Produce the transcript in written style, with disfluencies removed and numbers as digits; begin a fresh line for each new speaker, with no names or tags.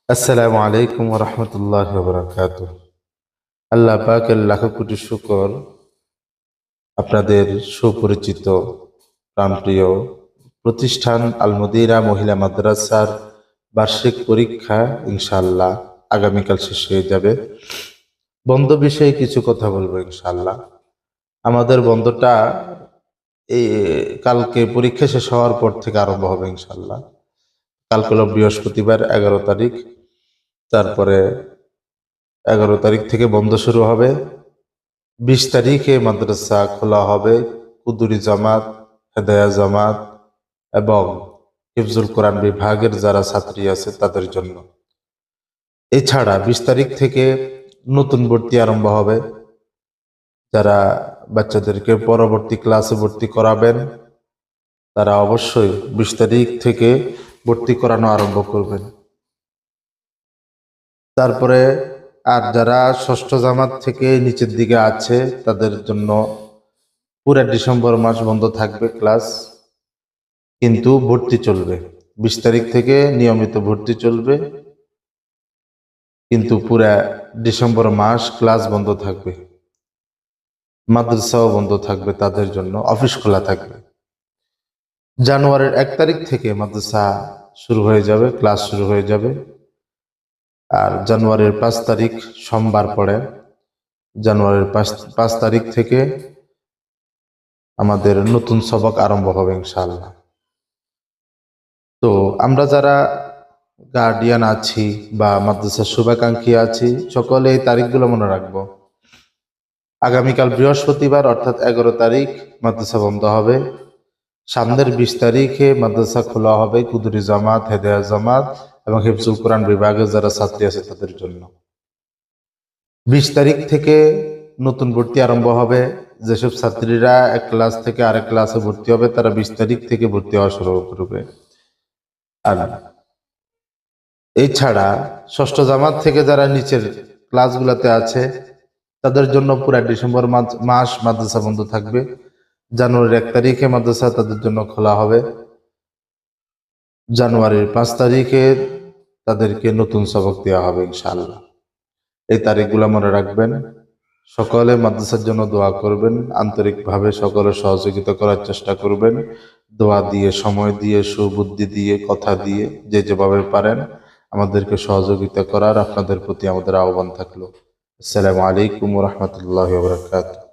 আসসালামু আলাইকুম ওয়া রাহমাতুল্লাহি ওয়া বারাকাতুহু। আল্লাহ পাকের লাখো কোটি শুকর, আপনাদের সুপরিচিত প্রাণপ্রিয় প্রতিষ্ঠান আল মুদিরা মহিলা মাদ্রাসার বার্ষিক পরীক্ষা ইনশাআল্লাহ আগামীকাল শেষ হয়ে যাবে। বন্ধ বিষয়ে কিছু কথা বলবো ইনশাআল্লাহ। আমাদের বন্ধটা এই কালকে পরীক্ষা শেষ হওয়ার পর থেকে আরম্ভ হবে ইনশাআল্লাহ। কালকে হলো বৃহস্পতিবার 11 তারিখ, তারপরে 11 তারিখ থেকে বন্ধ শুরু হবে। 20 তারিখে মাদ্রাসা খোলা হবে কুদুরি জামাত, হেদায়া জামাত এবং হিফজুল কোরআন বিভাগের যারা ছাত্রী আছে তাদের জন্য। এছাড়া 20 তারিখ থেকে নতুন ভর্তি আরম্ভ হবে। যারা বাচ্চাদেরকে পরবর্তী ক্লাসে ভর্তি করাবেন তারা অবশ্যই 20 তারিখ থেকে ভর্তি করানো আরম্ভ করবেন। তারপরে আর যারা ষষ্ঠ জামাত থেকে নিচের দিকে আছে তাদের জন্য পুরো ডিসেম্বর মাস বন্ধ থাকবে ক্লাস, কিন্তু ভর্তি চলবে। 20 তারিখ থেকে নিয়মিত ভর্তি চলবে, কিন্তু পুরা ডিসেম্বর মাস ক্লাস বন্ধ থাকবে। মাদ্রাসাও বন্ধ থাকবে, তাদের জন্য অফিস খোলা থাকবে। জানুয়ারির 1 তারিখ থেকে মাদ্রাসা শুরু হয়ে যাবে, ক্লাস শুরু হয়ে যাবে। আর জানুয়ারির 5 তারিখ সোমবার পড়ে, জানুয়ারির 5 তারিখ থেকে আমাদের নতুন সবক আরম্ভ হবে ইনশাআল্লাহ। তো আমরা যারা গার্ডিয়ান আছি বা মাদ্রাসার শুভাকাঙ্ক্ষী আছি, সকলে এই তারিখগুলো মনে রাখবো। আগামীকাল বৃহস্পতিবার অর্থাৎ 11 তারিখ মাদ্রাসা বন্ধ হবে। সামনের 20 তারিখে মাদ্রাসা খোলা হবে কুদুরি জামাত, হেদায়া জামাত এবং হিফজুল কোরআন বিভাগের যারা ছাত্রী আছে তাদের জন্য। 20 তারিখ থেকে নতুন ভর্তি আরম্ভ হবে। যেসব ছাত্রীরা এক ক্লাস থেকে আরেক ক্লাসে ভর্তি হবে তারা 20 তারিখ থেকে ভর্তি হওয়া শুরু করবে। আর এছাড়া ষষ্ঠ জামাত থেকে যারা নিচের ক্লাসগুলোতে আছে তাদের জন্য পুরো ডিসেম্বর মাস মাদ্রাসা বন্ধ থাকবে। জানুয়ারির 1 তারিখে মাদ্রাসা তাদের জন্য খোলা হবে। জানুয়ারির 5 তারিখে তাদেরকে নতুন সবক দেওয়া হবে ইনশাআল্লাহ। এই তারিখগুলো মনে রাখবেন। সকলে মাদ্রাসার জন্য দোয়া করবেন, আন্তরিকভাবে সকলে সহযোগিতা করার চেষ্টা করবেন। দোয়া দিয়ে, সময় দিয়ে, সুবুদ্ধি দিয়ে, কথা দিয়ে, যে যেভাবে পারেন আমাদেরকে সহযোগিতা করার আপনাদের প্রতি আমাদের আহ্বান থাকলো। আসসালামু আলাইকুম ওয়া রাহমাতুল্লাহি ওয়া বারাকাতুহু।